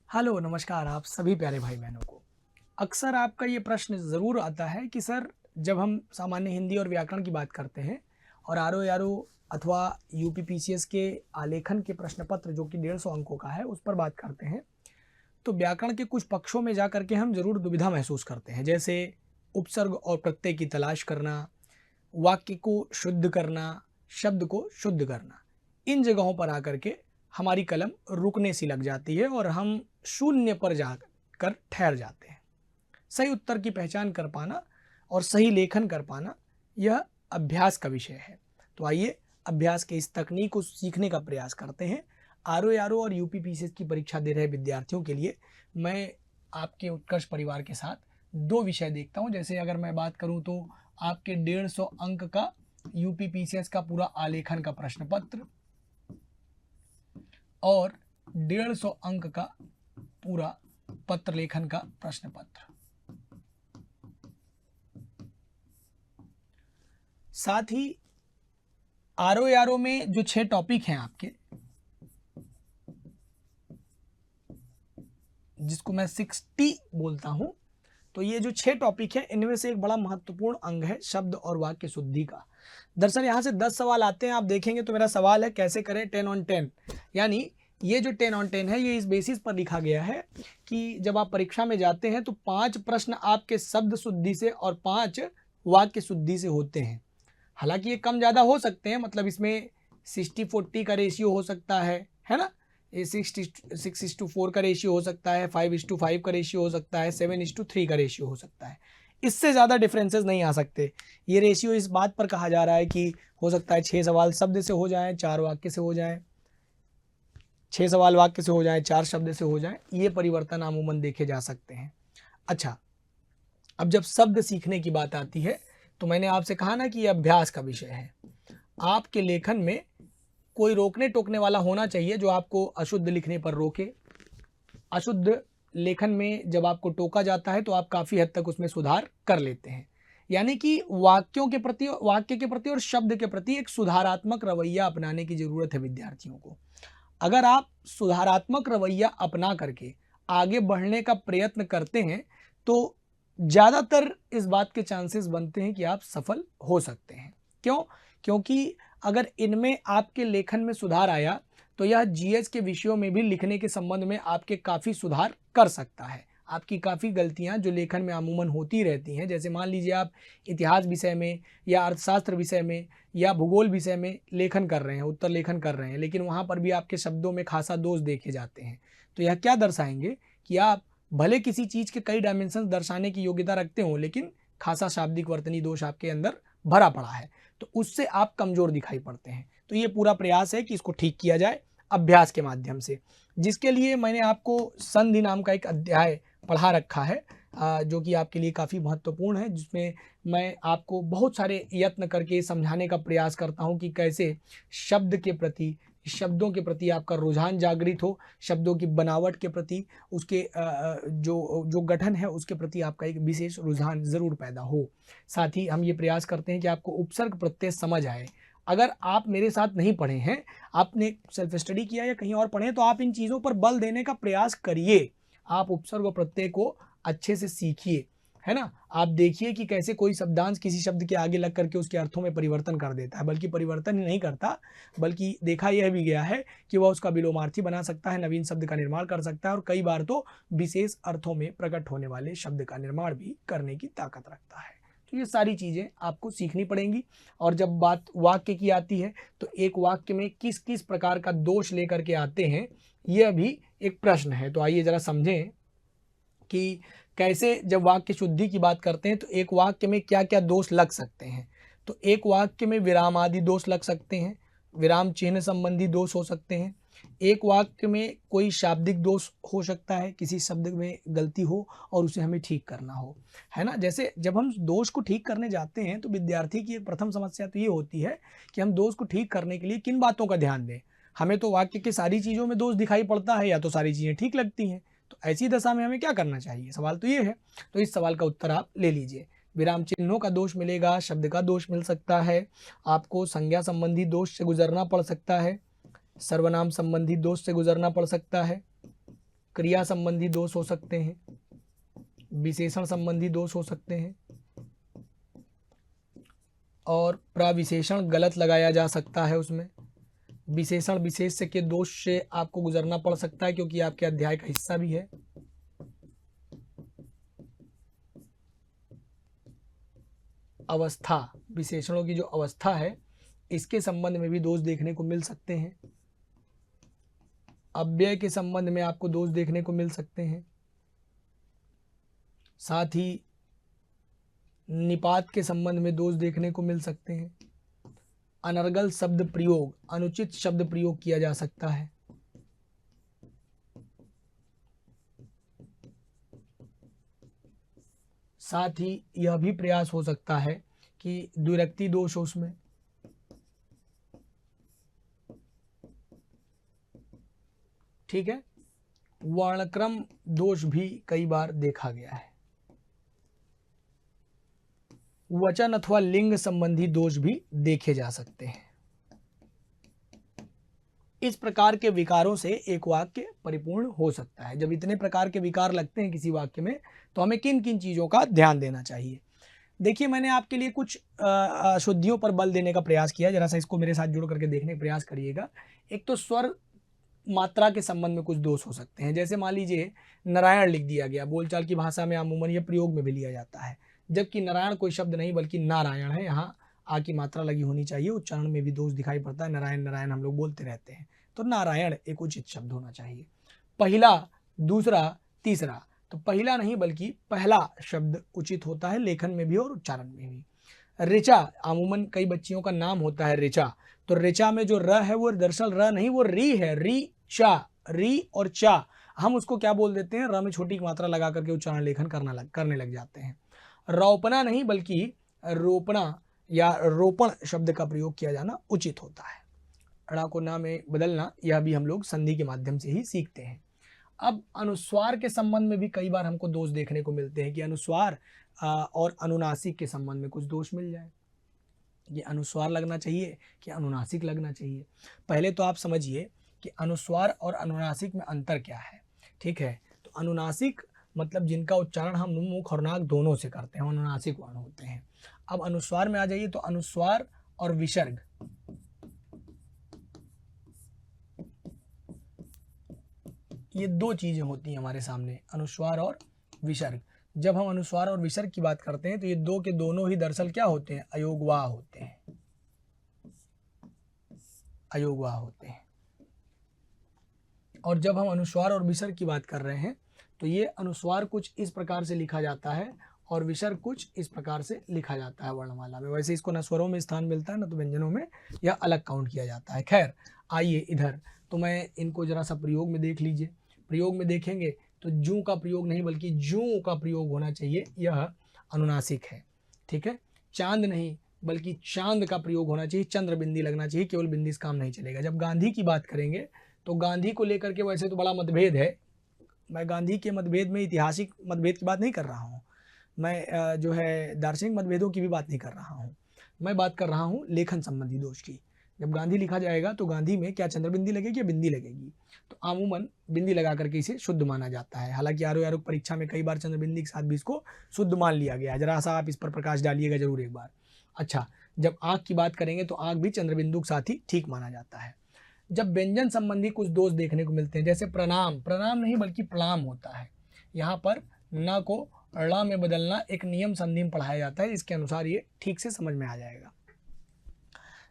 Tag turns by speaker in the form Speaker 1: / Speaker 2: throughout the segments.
Speaker 1: Hello नमस्कार आप सभी प्यारे भाई बहनों को। अक्सर आपका ये प्रश्न ज़रूर आता है कि सर जब हम सामान्य हिंदी और व्याकरण की बात करते हैं और आर ओ अथवा यूपी पीसीएस के आलेखन के प्रश्न पत्र जो कि 150 अंकों का है उस पर बात करते हैं तो व्याकरण के कुछ पक्षों में जा करके हम ज़रूर दुविधा महसूस करते हैं, जैसे उपसर्ग और प्रत्यय की तलाश करना, वाक्य को शुद्ध करना, शब्द को शुद्ध करना। इन जगहों पर आकर के हमारी कलम रुकने सी लग जाती है और हम शून्य पर जाकर ठहर जाते हैं। सही उत्तर की पहचान कर पाना और सही लेखन कर पाना यह अभ्यास का विषय है। तो आइए अभ्यास के इस तकनीक को सीखने का प्रयास करते हैं। आरओ और यूपी पीसीएस की परीक्षा दे रहे विद्यार्थियों के लिए मैं आपके उत्कर्ष परिवार के साथ दो विषय देखता हूं। जैसे अगर मैं बात करूं तो आपके 150 अंक का यूपी पीसीएस का पूरा आलेखन का प्रश्न पत्र और 150 अंक का पूरा पत्र लेखन का प्रश्न पत्र। साथ ही आरओ में जो 6 टॉपिक हैं आपके, जिसको मैं 60 बोलता हूं, तो ये जो 6 टॉपिक है इनमें से एक बड़ा महत्वपूर्ण अंग है शब्द और वाक्य शुद्धि का। दरअसल यहाँ से 10 सवाल आते हैं, आप देखेंगे तो मेरा सवाल है कैसे करें 10 on 10। यानी ये जो 10 on 10 है ये इस बेसिस पर लिखा गया है कि जब आप परीक्षा में जाते हैं तो 5 प्रश्न आपके शब्द शुद्धि से और 5 वाक्य शुद्धि से होते हैं। हालांकि ये कम ज़्यादा हो सकते हैं, मतलब इसमें 60-40 का रेशियो हो सकता है ना, ये 6:4 का रेशियो हो सकता है, 5:5 का रेशियो हो सकता है, 7:3 का रेशियो हो सकता है। इससे ज़्यादा डिफरेंसेस नहीं आ सकते। ये रेशियो इस बात पर कहा जा रहा है कि हो सकता है 6 सवाल शब्द से हो जाएं, 4 वाक्य से हो जाएं, 6 सवाल वाक्य से हो जाएं, 4 शब्द से हो जाएं। ये परिवर्तन अमूमन देखे जा सकते हैं। अच्छा, अब जब शब्द सीखने की बात आती है तो मैंने आपसे कहा ना कि ये अभ्यास का विषय है। आपके लेखन में कोई रोकने टोकने वाला होना चाहिए जो आपको अशुद्ध लिखने पर रोके। अशुद्ध लेखन में जब आपको टोका जाता है तो आप काफ़ी हद तक उसमें सुधार कर लेते हैं। यानी कि वाक्य के प्रति और शब्द के प्रति एक सुधारात्मक रवैया अपनाने की ज़रूरत है विद्यार्थियों को। अगर आप सुधारात्मक रवैया अपना करके आगे बढ़ने का प्रयत्न करते हैं तो ज़्यादातर इस बात के चांसेस बनते हैं कि आप सफल हो सकते हैं। क्यों? क्योंकि अगर इनमें आपके लेखन में सुधार आया तो यह जीएस के विषयों में भी लिखने के संबंध में आपके काफ़ी सुधार कर सकता है। आपकी काफ़ी गलतियां जो लेखन में अमूमन होती रहती हैं, जैसे मान लीजिए आप इतिहास विषय में या अर्थशास्त्र विषय में या भूगोल विषय में लेखन कर रहे हैं, उत्तर लेखन कर रहे हैं, लेकिन वहाँ पर भी आपके शब्दों में खासा दोष देखे जाते हैं। तो यह क्या दर्शाएंगे कि आप भले किसी चीज़ के कई डायमेंशन दर्शाने की योग्यता रखते हो लेकिन खासा शाब्दिक वर्तनी दोष आपके अंदर भरा पड़ा है, तो उससे आप कमज़ोर दिखाई पड़ते हैं। तो ये पूरा प्रयास है कि इसको ठीक किया जाए अभ्यास के माध्यम से, जिसके लिए मैंने आपको संधि नाम का एक अध्याय पढ़ा रखा है जो कि आपके लिए काफ़ी महत्वपूर्ण है, जिसमें मैं आपको बहुत सारे यत्न करके समझाने का प्रयास करता हूं कि कैसे शब्द के प्रति, शब्दों के प्रति आपका रुझान जागृत हो, शब्दों की बनावट के प्रति, उसके जो गठन है उसके प्रति आपका एक विशेष रुझान ज़रूर पैदा हो। साथ ही हम ये प्रयास करते हैं कि आपको उपसर्ग प्रत्यय समझ आए। अगर आप मेरे साथ नहीं पढ़े हैं, आपने सेल्फ स्टडी किया या कहीं और पढ़े, तो आप इन चीज़ों पर बल देने का प्रयास करिए। आप उपसर्ग और प्रत्यय को अच्छे से सीखिए, है ना। आप देखिए कि कैसे कोई शब्दांश किसी शब्द के आगे लग करके उसके अर्थों में परिवर्तन कर देता है, बल्कि परिवर्तन ही नहीं करता, बल्कि देखा यह भी गया है कि वह उसका विलोमार्थी बना सकता है, नवीन शब्द का निर्माण कर सकता है और कई बार तो विशेष अर्थों में प्रकट होने वाले शब्द का निर्माण भी करने की ताकत रखता है। तो ये सारी चीज़ें आपको सीखनी पड़ेंगी। और जब बात वाक्य की आती है तो एक वाक्य में किस किस प्रकार का दोष लेकर के आते हैं, यह भी एक प्रश्न है। तो आइए ज़रा समझें कि कैसे जब वाक्य शुद्धि की बात करते हैं तो एक वाक्य में क्या क्या दोष लग सकते हैं। तो एक वाक्य में विराम आदि दोष लग सकते हैं, विराम चिन्ह संबंधी दोष हो सकते हैं। एक वाक्य में कोई शाब्दिक दोष हो सकता है, किसी शब्द में गलती हो और उसे हमें ठीक करना हो, है ना। जैसे जब हम दोष को ठीक करने जाते हैं तो विद्यार्थी की एक प्रथम समस्या तो ये होती है कि हम दोष को ठीक करने के लिए किन बातों का ध्यान दें। हमें तो वाक्य की सारी चीज़ों में दोष दिखाई पड़ता है या तो सारी चीज़ें ठीक लगती हैं, तो ऐसी दशा में हमें क्या करना चाहिए, सवाल तो ये है। तो इस सवाल का उत्तर आप ले लीजिए। विराम चिन्हों का दोष मिलेगा, शब्द का दोष मिल सकता है, आपको संज्ञा संबंधी दोष से गुजरना पड़ सकता है, सर्वनाम संबंधी दोष से गुजरना पड़ सकता है, क्रिया संबंधी दोष हो सकते हैं, विशेषण संबंधी दोष हो सकते हैं, और प्रविशेषण गलत लगाया जा सकता है उसमें। विशेषण विशेष्य के दोष से आपको गुजरना पड़ सकता है क्योंकि आपके अध्याय का हिस्सा भी है। अवस्था, विशेषणों की जो अवस्था है इसके संबंध में भी दोष देखने को मिल सकते हैं। अव्यय के संबंध में आपको दोष देखने को मिल सकते हैं। साथ ही निपात के संबंध में दोष देखने को मिल सकते हैं। अनर्गल शब्द प्रयोग, अनुचित शब्द प्रयोग किया जा सकता है। साथ ही यह भी प्रयास हो सकता है कि द्विरक्ति दोष हो उसमें। ठीक है, वर्णक्रम दोष भी कई बार देखा गया है। वचन अथवा लिंग संबंधी दोष भी देखे जा सकते हैं। इस प्रकार के विकारों से एक वाक्य परिपूर्ण हो सकता है। जब इतने प्रकार के विकार लगते हैं किसी वाक्य में तो हमें किन किन चीज़ों का ध्यान देना चाहिए। देखिए, मैंने आपके लिए कुछ अशुद्धियों पर बल देने का प्रयास किया, जरा सा इसको मेरे साथ जुड़ करके देखने का प्रयास करिएगा। एक तो स्वर मात्रा के संबंध में कुछ दोष हो सकते हैं। जैसे मान लीजिए नारायण लिख दिया गया, बोलचाल की भाषा में अमूमन यह प्रयोग में भी लिया जाता है, जबकि नारायण कोई शब्द नहीं बल्कि नारायण है। यहाँ आ की मात्रा लगी होनी चाहिए, उच्चारण में भी दोष दिखाई पड़ता है। नारायण नारायण हम लोग बोलते रहते हैं, तो नारायण एक उचित शब्द होना चाहिए। पहला, दूसरा, तीसरा, तो पहला नहीं बल्कि पहला शब्द उचित होता है, लेखन में भी और उच्चारण में भी। ऋचा, अमूमन कई बच्चियों का नाम होता है ऋचा, तो ऋचा में जो र है वो दरअसल र नहीं, वो री है। री चा, री और चा, हम उसको क्या बोल देते हैं, र में छोटी मात्रा लगा करके उच्चारण लेखन करने लग जाते हैं। रोपना नहीं बल्कि रोपणा या रोपण शब्द का प्रयोग किया जाना उचित होता है। अड़ा को ना में बदलना, यह भी हम लोग संधि के माध्यम से ही सीखते हैं। अब अनुस्वार के संबंध में भी कई बार हमको दोष देखने को मिलते हैं कि अनुस्वार और अनुनासिक के संबंध में कुछ दोष मिल जाए। ये अनुस्वार लगना चाहिए कि अनुनासिक लगना चाहिए। पहले तो आप समझिए कि अनुस्वार और अनुनासिक में अंतर क्या है। ठीक है, तो अनुनासिक मतलब जिनका उच्चारण हम मुख और नाक दोनों से करते हैं, अनुनासिक वर्ण होते हैं। अब अनुस्वार में आ जाइए, तो अनुस्वार और विसर्ग, ये दो चीजें होती हैं हमारे सामने, अनुस्वार और विसर्ग। जब हम अनुस्वार और विसर्ग की बात करते हैं तो ये दो के दोनों ही दरअसल क्या होते हैं, अयोगवाह होते हैं, अयोगवाह होते हैं। और जब हम अनुस्वार और विसर्ग की बात कर रहे हैं तो ये अनुस्वार कुछ इस प्रकार से लिखा जाता है और विसर्ग कुछ इस प्रकार से लिखा जाता है वर्णमाला में। वैसे इसको न स्वरों में स्थान मिलता है न तो व्यंजनों में, या अलग काउंट किया जाता है। खैर, आइए इधर, तो मैं इनको जरा सा प्रयोग में देख लीजिए। प्रयोग में देखेंगे तो जू का प्रयोग नहीं बल्कि जू का प्रयोग होना चाहिए, यह अनुनासिक है। ठीक है, चांद नहीं बल्कि चांद का प्रयोग होना चाहिए, चंद्र बिंदी लगना चाहिए, केवल बिंदी से काम नहीं चलेगा। जब गांधी की बात करेंगे तो गांधी को लेकर के वैसे तो बड़ा मतभेद है। मैं गांधी के मतभेद में ऐतिहासिक मतभेद की बात नहीं कर रहा हूँ, मैं जो है दार्शनिक मतभेदों की भी बात नहीं कर रहा हूँ। मैं बात कर रहा हूँ लेखन संबंधी दोष की। जब गांधी लिखा जाएगा तो गांधी में क्या चंद्र बिंदी लगेगी या बिंदी लगेगी, तो अमूमन बिंदी लगा करके इसे शुद्ध माना जाता है। हालांकि आरो परीक्षा में कई बार चंद्र बिंदी के साथ भी इसको शुद्ध मान लिया गया है। जरा सा आप इस पर प्रकाश डालिएगा जरूर एक बार। अच्छा, जब आँख की बात करेंगे तो आँख भी चंद्र बिंदु के साथ ही ठीक माना जाता है। जब व्यंजन संबंधी कुछ दोष देखने को मिलते हैं, जैसे प्रणाम, प्रणाम नहीं बल्कि प्रणाम होता है, यहाँ पर न को ड़ में बदलना एक नियम संधि में पढ़ाया जाता है, इसके अनुसार ये ठीक से समझ में आ जाएगा।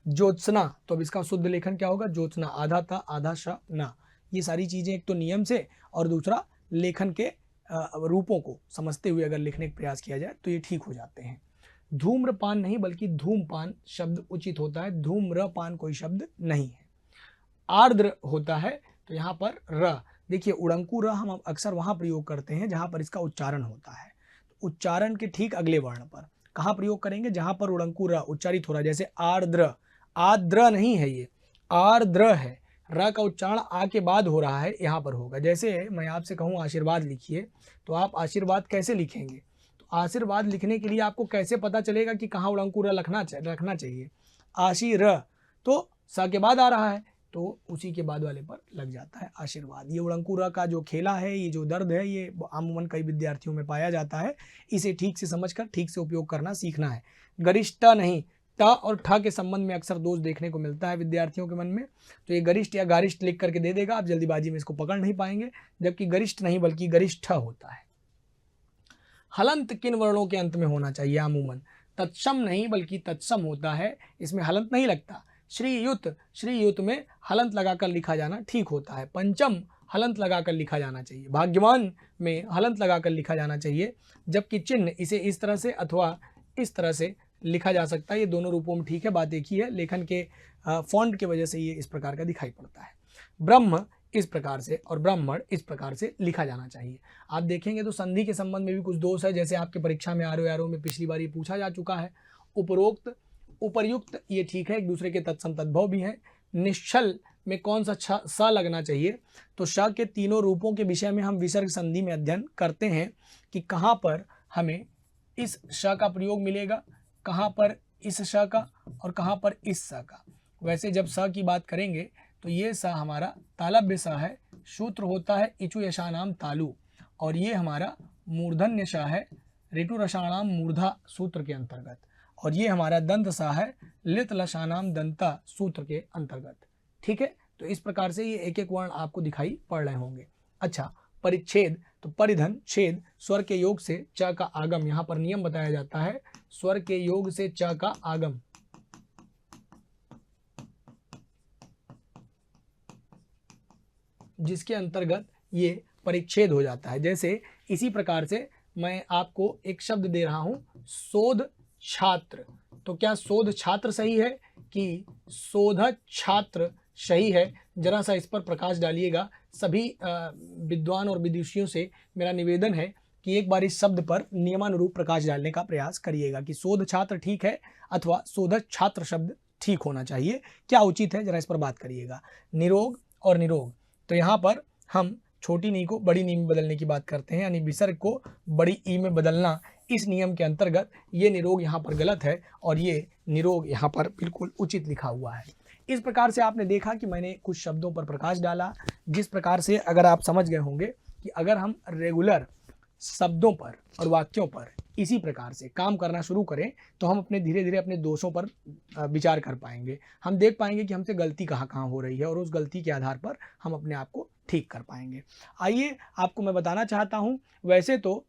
Speaker 1: ज्योत्सना, तो अब इसका शुद्ध लेखन क्या होगा, ज्योत्सना, आधा ता आधा श ना। ये सारी चीजें एक तो नियम से और दूसरा लेखन के रूपों को समझते हुए अगर लिखने का प्रयास किया जाए तो ये ठीक हो जाते हैं। धूम्रपान नहीं बल्कि धूमपान शब्द उचित होता है, धूम्रपान कोई शब्द नहीं है। आर्द्र होता है तो यहाँ पर र, देखिए उड़ंकु र हम अक्सर वहाँ प्रयोग करते हैं जहाँ पर इसका उच्चारण होता है। उच्चारण के ठीक अगले वर्ण पर कहाँ प्रयोग करेंगे, जहाँ पर उड़ंकु र उच्चारित हो रहा है, जैसे आर्द्र, आर्द्र नहीं है ये, आर्द्र है। र का उच्चारण आ के बाद हो रहा है, यहाँ पर होगा। जैसे मैं आपसे कहूँ आशीर्वाद लिखिए, तो आप आशीर्वाद कैसे लिखेंगे, तो आशीर्वाद लिखने के लिए आपको कैसे पता चलेगा कि कहाँ उड़ंकु र रखना चाहिए। आशी र तो सा के बाद आ रहा है, तो उसी के बाद वाले पर लग जाता है आशीर्वाद। ये उड़ंकुरा का जो खेला है, ये जो दर्द है, ये अमूमन कई विद्यार्थियों में पाया जाता है। इसे ठीक से समझकर ठीक से उपयोग करना सीखना है। गरिष्ठ नहीं, ट और ठ के संबंध में अक्सर दोष देखने को मिलता है विद्यार्थियों के मन में, तो ये गरिष्ठ या गारिष्ठ लिख करके दे देगा, आप जल्दीबाजी में इसको पकड़ नहीं पाएंगे, जबकि गरिष्ठ नहीं बल्कि गरिष्ठ होता है। हलंत किन वर्णों के अंत में होना चाहिए अमूमन? तत्सम नहीं बल्कि तत्सम होता है, इसमें हलंत नहीं लगता। श्रीयुत में हलंत लगाकर लिखा जाना ठीक होता है। पंचम हलंत लगाकर लिखा जाना चाहिए। भाग्यवान में हलंत लगाकर लिखा जाना चाहिए, जबकि चिन्ह इसे इस तरह से अथवा इस तरह से लिखा जा सकता है। ये दोनों रूपों में ठीक है, बात एक ही है, लेखन के फॉन्ट की वजह से ये इस प्रकार का दिखाई पड़ता है। ब्रह्म इस प्रकार से और ब्राह्मण इस प्रकार से लिखा जाना चाहिए। आप देखेंगे तो संधि के संबंध में भी कुछ दोष है, जैसे आपके परीक्षा में आरो में पिछली बार ये पूछा जा चुका है। उपरोक्त उपर्युक्त ये ठीक है, एक दूसरे के तत्सम तद्भव भी हैं। निश्चल में कौन सा स लगना चाहिए? तो श के तीनों रूपों के विषय में हम विसर्ग संधि में अध्ययन करते हैं कि कहाँ पर हमें इस श का प्रयोग मिलेगा, कहाँ पर इस श का और कहाँ पर इस स का। वैसे जब स की बात करेंगे तो ये स हमारा तालव्य स है, सूत्र होता है इचु यशानाम तालु, और ये हमारा मूर्धन्य श है ऋतु रसाणाम मूर्धा सूत्र के अंतर्गत, और ये हमारा दंत सा है लित लशानाम दंता सूत्र के अंतर्गत। ठीक है, तो इस प्रकार से ये एक एक वर्ण आपको दिखाई पड़ रहे होंगे। अच्छा, परिच्छेद, तो परिधन छेद स्वर के योग से च का आगम, यहाँ पर नियम बताया जाता है, स्वर के योग से च का आगम, जिसके अंतर्गत ये परिच्छेद हो जाता है। जैसे इसी प्रकार से मैं आपको एक शब्द दे रहा हूं, शोध छात्र, तो क्या शोध छात्र सही है कि शोधक छात्र सही है? जरा सा इस पर प्रकाश डालिएगा। सभी विद्वान और विदुषियों से मेरा निवेदन है कि एक बार इस शब्द पर नियमानुरूप प्रकाश डालने का प्रयास करिएगा कि शोध छात्र ठीक है अथवा शोधक छात्र शब्द ठीक होना चाहिए, क्या उचित है, जरा इस पर बात करिएगा। निरोग और निरोग, तो यहाँ पर हम छोटी नी को बड़ी नी में बदलने की बात करते हैं, यानी विसर्ग को बड़ी ई में बदलना। इस नियम के अंतर्गत ये निरोग यहाँ पर गलत है और ये निरोग यहाँ पर बिल्कुल उचित लिखा हुआ है। इस प्रकार से आपने देखा कि मैंने कुछ शब्दों पर प्रकाश डाला, जिस प्रकार से अगर आप समझ गए होंगे कि अगर हम रेगुलर शब्दों पर और वाक्यों पर इसी प्रकार से काम करना शुरू करें तो हम अपने धीरे धीरे अपने दोषों पर विचार कर पाएंगे। हम देख पाएंगे कि हमसे गलती कहाँ कहाँ हो रही है और उस गलती के आधार पर हम अपने आप को ठीक कर पाएंगे। आइए आपको मैं बताना चाहता हूँ, वैसे तो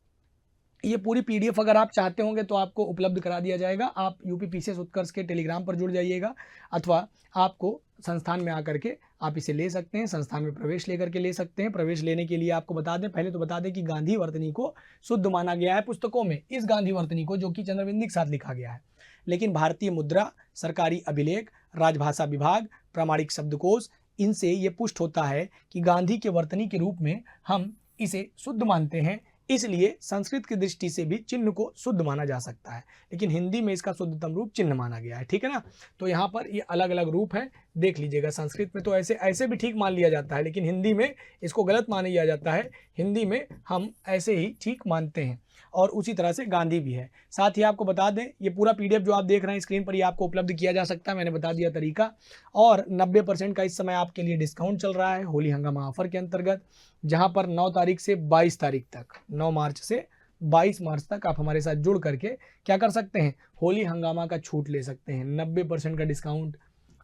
Speaker 1: ये पूरी पीडीएफ अगर आप चाहते होंगे तो आपको उपलब्ध करा दिया जाएगा। आप यूपी पीसीएस उत्कर्ष के टेलीग्राम पर जुड़ जाइएगा, अथवा आपको संस्थान में आकर के आप इसे ले सकते हैं, संस्थान में प्रवेश लेकर के ले सकते हैं। प्रवेश लेने के लिए आपको बता दें, पहले तो बता दें कि गांधी वर्तनी को शुद्ध माना गया है पुस्तकों में, इस गांधी वर्तनी को जो कि चंद्रबिंदी के साथ लिखा गया है, लेकिन भारतीय मुद्रा, सरकारी अभिलेख, राजभाषा विभाग, प्रामाणिक शब्दकोश, इनसे ये पुष्ट होता है कि गांधी के वर्तनी के रूप में हम इसे शुद्ध मानते हैं। इसलिए संस्कृत की दृष्टि से भी चिन्ह को शुद्ध माना जा सकता है, लेकिन हिंदी में इसका शुद्धतम रूप चिन्ह माना गया है। ठीक है ना, तो यहाँ पर ये अलग अलग रूप है, देख लीजिएगा। संस्कृत में तो ऐसे भी ठीक मान लिया जाता है, लेकिन हिंदी में इसको गलत मान लिया जाता है। हिंदी में हम ऐसे ही ठीक मानते हैं, और उसी तरह से गांधी भी है। साथ ही आपको बता दें, ये पूरा पीडीएफ जो आप देख रहे हैं स्क्रीन पर, ये आपको उपलब्ध किया जा सकता है, मैंने बता दिया तरीका। और 90% का इस समय आपके लिए डिस्काउंट चल रहा है होली हंगामा ऑफर के अंतर्गत, जहां पर 9 तारीख से 22 तारीख तक, 9 मार्च से 22 मार्च तक आप हमारे साथ जुड़ करके क्या कर सकते हैं, होली हंगामा का छूट ले सकते हैं। 90% का डिस्काउंट,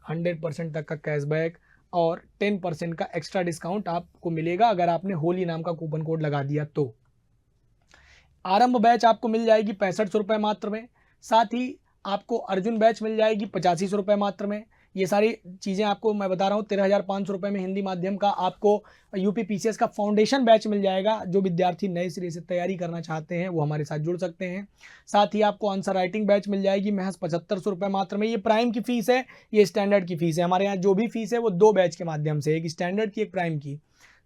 Speaker 1: 100% तक का कैशबैक और 10% का एक्स्ट्रा डिस्काउंट आपको मिलेगा अगर आपने होली नाम का कूपन कोड लगा दिया तो। आरंभ बैच आपको मिल जाएगी 6500 रुपये मात्र में, साथ ही आपको अर्जुन बैच मिल जाएगी 8500 रुपये मात्र में। ये सारी चीज़ें आपको मैं बता रहा हूँ 13,500 रुपये में हिंदी माध्यम का आपको यूपी पीसीएस का फाउंडेशन बैच मिल जाएगा। जो विद्यार्थी नए सिरे से तैयारी करना चाहते हैं वो हमारे साथ जुड़ सकते हैं। साथ ही आपको आंसर राइटिंग बैच मिल जाएगी महज 7500 रुपये मात्र में। ये प्राइम की फ़ीस है, ये स्टैंडर्ड की फ़ीस है। हमारे यहाँ जो भी फीस है वो 2 बैच के माध्यम से, एक स्टैंडर्ड की एक प्राइम की।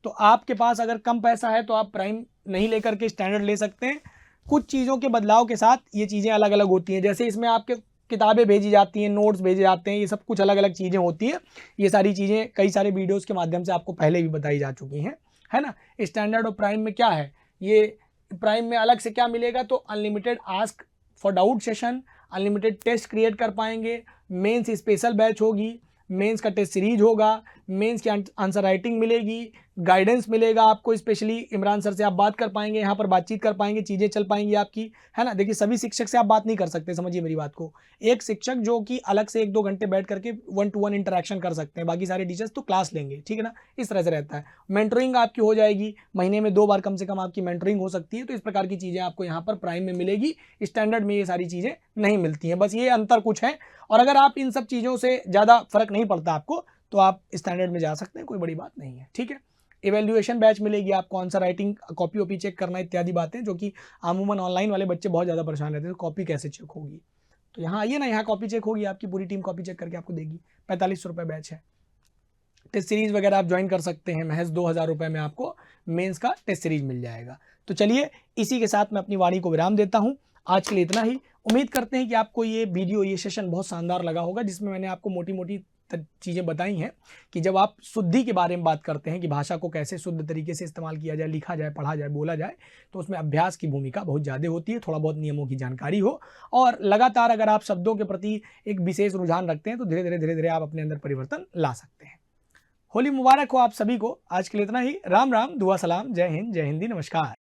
Speaker 1: तो आपके पास अगर कम पैसा है तो आप प्राइम नहीं लेकर के स्टैंडर्ड ले सकते हैं। कुछ चीज़ों के बदलाव के साथ ये चीज़ें अलग अलग होती हैं, जैसे इसमें आपके किताबें भेजी जाती हैं, नोट्स भेजे जाते हैं, ये सब कुछ अलग अलग चीज़ें होती हैं। ये सारी चीज़ें कई सारे वीडियोस के माध्यम से आपको पहले भी बताई जा चुकी हैं, है ना। स्टैंडर्ड और प्राइम में क्या है, ये प्राइम में अलग से क्या मिलेगा, तो unlimited ask for doubt session, unlimited test create कर पाएंगे, मेंस स्पेशल बैच होगी, मेंस का टेस्ट सीरीज होगा, मेंस की आंसर राइटिंग मिलेगी, गाइडेंस मिलेगा आपको, स्पेशली इमरान सर से आप बात कर पाएंगे, यहाँ पर बातचीत कर पाएंगे, चीज़ें चल पाएंगी आपकी, है ना। देखिए सभी शिक्षक से आप बात नहीं कर सकते, समझिए मेरी बात को। एक शिक्षक जो कि अलग से 1-2 घंटे बैठ करके 1-to-1 इंटरेक्शन कर सकते हैं, बाकी सारे टीचर्स तो क्लास लेंगे, ठीक है ना, इस तरह से रहता है। मेंटरिंग आपकी हो जाएगी, महीने में 2 बार कम से कम आपकी मेंटरिंग हो सकती है। तो इस प्रकार की चीज़ें आपको यहाँ पर प्राइम में मिलेगी, स्टैंडर्ड में ये सारी चीज़ें नहीं मिलती हैं, बस ये अंतर कुछ है। और अगर आप इन सब चीज़ों से ज़्यादा फर्क नहीं पड़ता आपको, तो आप स्टैंडर्ड में जा सकते हैं, कोई बड़ी बात नहीं है, ठीक है। इवैल्यूएशन बैच मिलेगी आपको, आंसर राइटिंग, कॉपी वॉपी चेक करना इत्यादि बातें, जो कि अमूमन ऑनलाइन वाले बच्चे बहुत ज़्यादा परेशान रहते हैं, तो कॉपी कैसे चेक होगी। तो यहाँ आइए ना, यहाँ कॉपी चेक होगी, आपकी पूरी टीम कॉपी चेक करके आपको देगी। 4500 रुपये बैच है। टेस्ट सीरीज वगैरह आप ज्वाइन कर सकते हैं, महज 2000 रुपये में आपको मेंस का टेस्ट सीरीज मिल जाएगा। तो चलिए इसी के साथ मैं अपनी वाणी को विराम देता हूँ। आज के लिए इतना ही। उम्मीद करते हैं कि आपको ये वीडियो, ये सेशन बहुत शानदार लगा होगा, जिसमें मैंने आपको मोटी मोटी चीज़ें बताई हैं कि जब आप शुद्धि के बारे में बात करते हैं कि भाषा को कैसे शुद्ध तरीके से इस्तेमाल किया जाए, लिखा जाए, पढ़ा जाए, बोला जाए, तो उसमें अभ्यास की भूमिका बहुत ज़्यादा होती है। थोड़ा बहुत नियमों की जानकारी हो और लगातार अगर आप शब्दों के प्रति एक विशेष रुझान रखते हैं, तो धीरे धीरे आप अपने अंदर परिवर्तन ला सकते हैं। होली मुबारक हो आप सभी को। आज के लिए इतना ही। राम राम, दुआ सलाम, जय हिंद, जय हिंदी, नमस्कार।